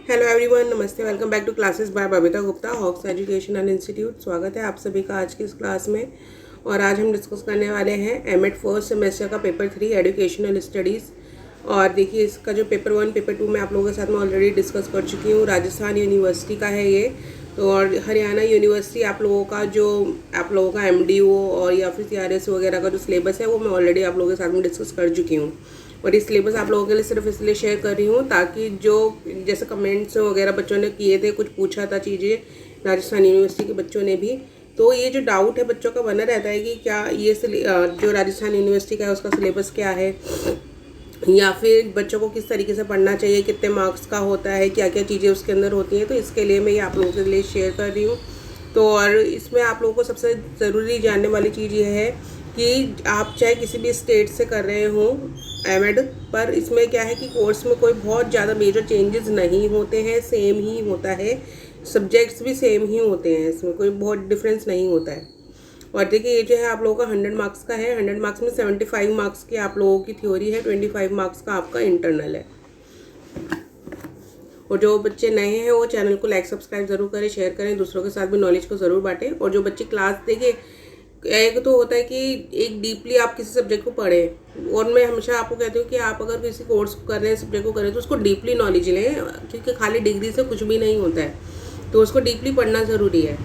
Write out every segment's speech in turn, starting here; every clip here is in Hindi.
हेलो एवरीवन, नमस्ते। Welcome back to classes by Babita Gupta, Hawks education and institute. स्वागत है आप सभी का आज की इस क्लास में। और आज हम डिस्कस करने वाले हैं एमएड फर्स्ट सेमेस्टर का पेपर 3 एजुकेशनल स्टडीज़। और देखिए, इसका जो पेपर 1 पेपर 2 मैं आप लोगों के साथ में ऑलरेडी डिस्कस कर चुकी हूँ। राजस्थान यूनिवर्सिटी का है ये तो, और हरियाणा यूनिवर्सिटी आप लोगों का एमडीओ और या फिर सीआरएस वगैरह का जो सिलेबस है वो मैं ऑलरेडी आप लोगों के साथ में डिस्कस कर चुकी हूँ। और इस सिलेबस आप लोगों के लिए सिर्फ इसलिए शेयर कर रही हूँ ताकि जो जैसे कमेंट्स वगैरह बच्चों ने किए थे, कुछ पूछा था चीज़ें राजस्थान यूनिवर्सिटी के बच्चों ने भी, तो ये जो डाउट है बच्चों का बना रहता है कि क्या ये जो राजस्थान यूनिवर्सिटी का है उसका सिलेबस क्या है, या फिर बच्चों को किस तरीके से पढ़ना चाहिए, कितने मार्क्स का होता है, क्या क्या चीज़ें उसके अंदर होती हैं। तो इसके लिए मैं ये आप लोगों के लिए शेयर कर रही हूँ। तो और इसमें आप लोगों को सबसे ज़रूरी जानने वाली चीज़ ये है कि आप चाहे किसी भी स्टेट से कर रहे हो एमएड, पर इसमें क्या है कि कोर्स में कोई बहुत ज़्यादा मेजर चेंजेस नहीं होते हैं, सेम ही होता है। सब्जेक्ट्स भी सेम ही होते हैं, इसमें कोई बहुत डिफरेंस नहीं होता है। और देखिए, ये जो है आप लोगों का 100 मार्क्स का है। 100 मार्क्स में 75 मार्क्स की आप लोगों की थ्योरी है, 25 मार्क्स का आपका इंटरनल है। और जो बच्चे नए हैं वो चैनल को लाइक सब्सक्राइब ज़रूर करें, शेयर करें, दूसरों के साथ भी नॉलेज को ज़रूर बांटें। और जो बच्चे क्लास देखिए, एक तो होता है कि एक डीपली आप किसी सब्जेक्ट को पढ़ें, और मैं हमेशा आपको कहती हूँ कि आप अगर किसी कोर्स को कर रहे हैं, सब्जेक्ट को कर रहे हैं, तो उसको डीपली नॉलेज लें, क्योंकि खाली डिग्री से कुछ भी नहीं होता है, तो उसको डीपली पढ़ना ज़रूरी है।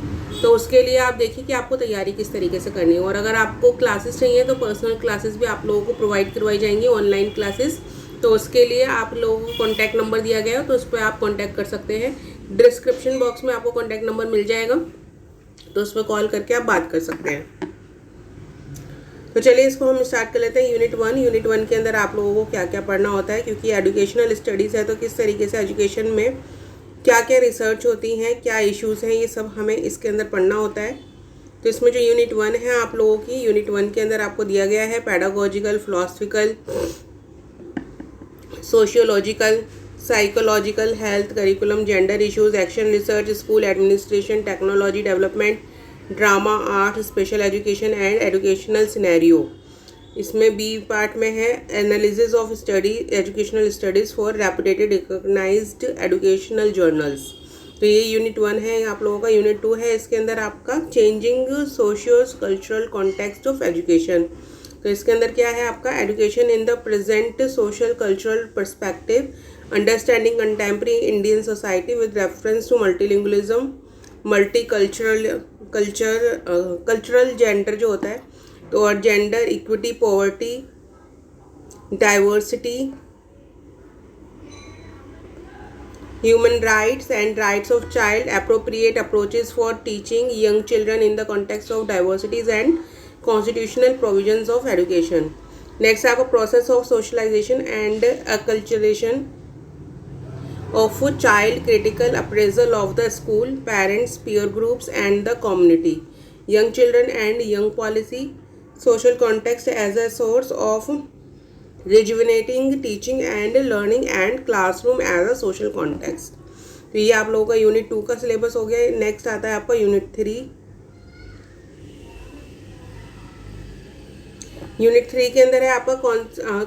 तो उसके लिए आप देखिए कि आपको तैयारी किस तरीके से करनी है। और अगर आपको क्लासेस चाहिए तो पर्सनल क्लासेस भी आप लोगों को प्रोवाइड करवाई जाएंगी, ऑनलाइन क्लासेस। तो उसके लिए आप लोगों को कॉन्टैक्ट नंबर दिया गया है, तो उस पर आप कॉन्टैक्ट कर सकते हैं। डिस्क्रिप्शन बॉक्स में आपको कॉन्टैक्ट नंबर मिल जाएगा, तो उस पर कॉल करके आप बात कर सकते हैं। तो चलिए इसको हम स्टार्ट कर लेते हैं। यूनिट 1 के अंदर आप लोगों को क्या क्या पढ़ना होता है, क्योंकि एजुकेशनल स्टडीज़ है तो किस तरीके से एजुकेशन में क्या क्या रिसर्च होती हैं, क्या इश्यूज़ हैं, ये सब हमें इसके अंदर पढ़ना होता है। तो इसमें जो यूनिट 1 है आप लोगों की, यूनिट 1 के अंदर आपको दिया गया है pedagogical, philosophical, sociological, psychological, health, curriculum, gender issues, action research, school administration, technology development, drama, art, special education and educational scenario. इसमें बी पार्ट में है analysis of study educational studies for reputed recognised educational journals. तो ये यूनिट 1 है आप लोगों का। यूनिट 2 है, इसके अंदर आपका changing socio cultural context of education. तो इसके अंदर क्या है आपका, education in the present social cultural perspective, understanding contemporary Indian society with reference to multilingualism, cultural gender जो होता है, तो और gender equity, poverty, diversity, human rights and rights of child, appropriate approaches for teaching young children in the context of diversities and constitutional provisions of education. Next आपका process of socialization and acculturation of child, critical appraisal of the school, parents, peer groups and the community, young children and young policy, social context as a source of rejuvenating teaching and learning and classroom as a social context। तो ये आप लोगों का यूनिट 2 का सिलेबस हो गया। नेक्स्ट आता है आपका यूनिट 3। यूनिट 3 के अंदर है आपका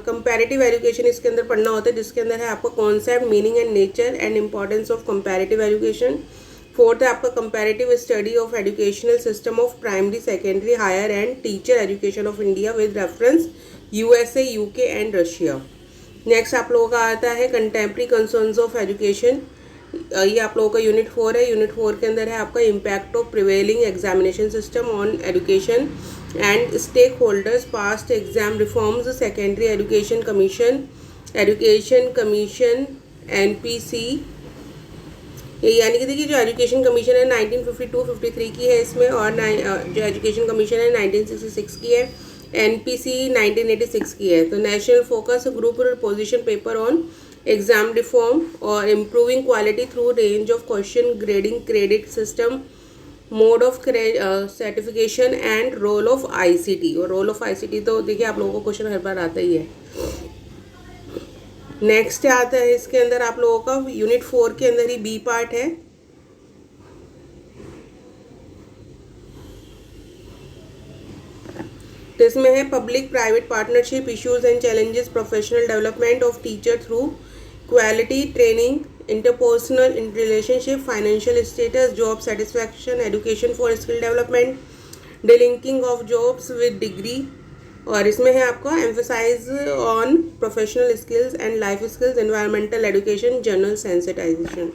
कंपैरेटिव एजुकेशन, इसके अंदर पढ़ना होता है, जिसके अंदर है आपका concept, meaning and nature and importance of comparative education. Fourth है आपका comparative study of educational system of primary, secondary, higher and teacher education of India with reference USA, UK and Russia. Next आप लोगों का आता है कंटेम्प्रेरी कंसर्न्स ऑफ एजुकेशन। ये आप लोगों का यूनिट 4 है। यूनिट 4 के अंदर है आपका impact of prevailing examination system on education and stakeholders, past exam reforms, secondary education commission NPC. ये यानी कि देखिए, जो एजुकेशन कमीशन है 1952-53 की है इसमें, और जो एजुकेशन कमीशन है 1966 की है। एनपीसी 1986 की है। तो national focus group position paper on exam reform और improving quality through range of question, grading, credit system, mode of certification and role of ICT. और रोल ऑफ आईसीटी तो देखिए आप लोगों को क्वेश्चन हर बार आता ही है। नेक्स्ट आता है इसके अंदर आप लोगों का यूनिट 4 के अंदर ही बी पार्ट है। तो इसमें है public private partnership, issues and challenges, professional development of teacher through quality training, interpersonal relationship, financial status, job satisfaction, education for skill development, delinking of jobs with degree. और इसमें है आपका emphasise on professional skills and life skills, environmental education, general sensitisation.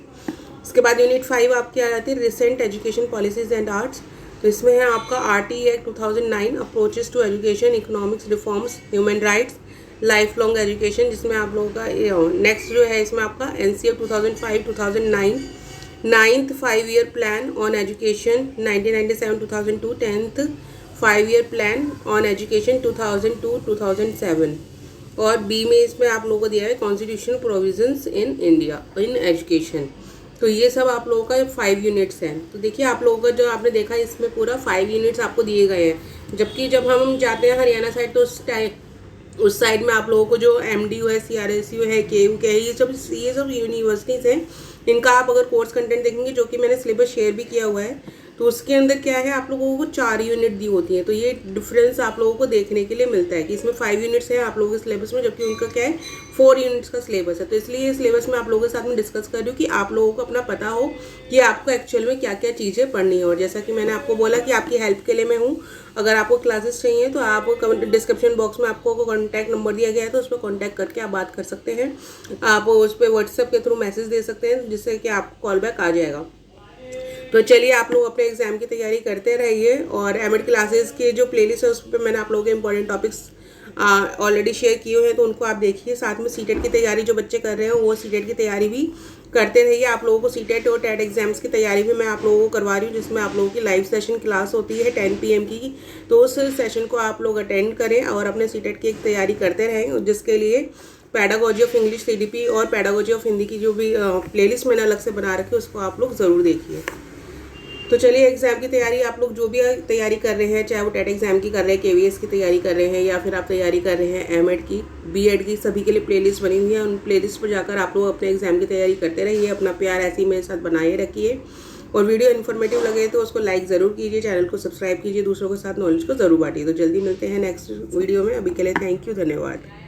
इसके बाद यूनिट 5 आपकी आ जाती है recent education policies and arts. तो इसमें है आपका RT act 2009, approaches to education, economics reforms, human rights, lifelong education, जिसमें आप लोगों का नेक्स्ट जो है इसमें आपका NCF 2005-2009, 9th 5-year plan on education 1997-2002, 10th 5-year plan on education 2002-2007। और बी में इसमें आप लोगों को दिया है constitutional provisions in India in education. तो ये सब आप लोगों का 5 यूनिट्स हैं। तो देखिए आप लोगों का जो आपने देखा इसमें पूरा 5 यूनिट्स आपको दिए गए हैं। जबकि जब हम जाते हैं हरियाणा साइड तो उस साइड में आप लोगों को जो MDU है, CRSU है, KU है, ये सब यूनिवर्सिटीज़ हैं। इनका आप अगर कोर्स कंटेंट देखेंगे, जो कि मैंने सिलेबस शेयर भी किया हुआ है, तो उसके अंदर क्या है आप लोगों को 4 यूनिट दी होती हैं। तो ये डिफरेंस आप लोगों को देखने के लिए मिलता है कि इसमें 5 यूनिट्स हैं आप लोगों के सिलेबस में, जबकि उनका क्या है 4 यूनिट्स का सिलेबस है। तो इसलिए ये सिलेबस में आप लोगों के साथ में डिस्कस कर रही हूँ कि आप लोगों को अपना पता हो कि आपको एक्चुअल में क्या क्या चीज़ें पढ़नी है। और जैसा कि मैंने आपको बोला कि आपकी हेल्प के लिए मैं हूँ। अगर आपको क्लासेस चाहिए तो आप डिस्क्रिप्शन बॉक्स में आपको कॉन्टैक्ट नंबर दिया गया है, तो उस पर कॉन्टैक्ट करके आप बात कर सकते हैं। आप उस पर व्हाट्सएप के थ्रू मैसेज दे सकते हैं, जिससे कि आपको कॉल बैक आ जाएगा। तो चलिए आप लोग अपने एग्जाम की तैयारी करते रहिए। और एमएड क्लासेस के जो प्लेलिस्ट है उस पर मैंने आप लोगों के इंपॉर्टेंट टॉपिक्स ऑलरेडी शेयर किए हुए हैं, तो उनको आप देखिए। साथ में सीटेट की तैयारी जो बच्चे कर रहे हैं वो सीटेट की तैयारी भी करते रहिए। आप लोगों को सीटेट और टेट एग्जाम्स की तैयारी भी मैं आप लोगों को करवा रही हूँ, जिसमें आप लोगों की लाइव सेशन क्लास होती है 10 PM की। तो उस सेशन को आप लोग अटेंड करें और अपने सीटेट की तैयारी करते रहें, जिसके लिए पैडागोजी ऑफ इंग्लिश CDP और पैडागोजी ऑफ हिंदी की जो भी प्लेलिस्ट मैंने अलग से बना रखी है उसको आप लोग ज़रूर देखिए। तो चलिए एग्ज़ाम की तैयारी आप लोग जो भी तैयारी कर रहे हैं, चाहे वो टेट एग्ज़ाम की कर रहे हैं, KVS की तैयारी कर रहे हैं, या फिर आप तैयारी कर रहे हैं एमएड की, बीएड की, सभी के लिए प्लेलिस्ट बनी हुई है। उन प्लेलिस्ट पर जाकर आप लोग अपने एग्ज़ाम की तैयारी करते रहिए। अपना प्यार ऐसे ही मेरे साथ बनाए रखिए। और वीडियो इन्फॉर्मेटिव लगे तो उसको लाइक ज़रूर कीजिए, चैनल को सब्सक्राइब कीजिए, दूसरों के साथ नॉलेज को ज़रूर बांटिए। तो जल्दी मिलते हैं नेक्स्ट वीडियो में। अभी के लिए थैंक यू, धन्यवाद।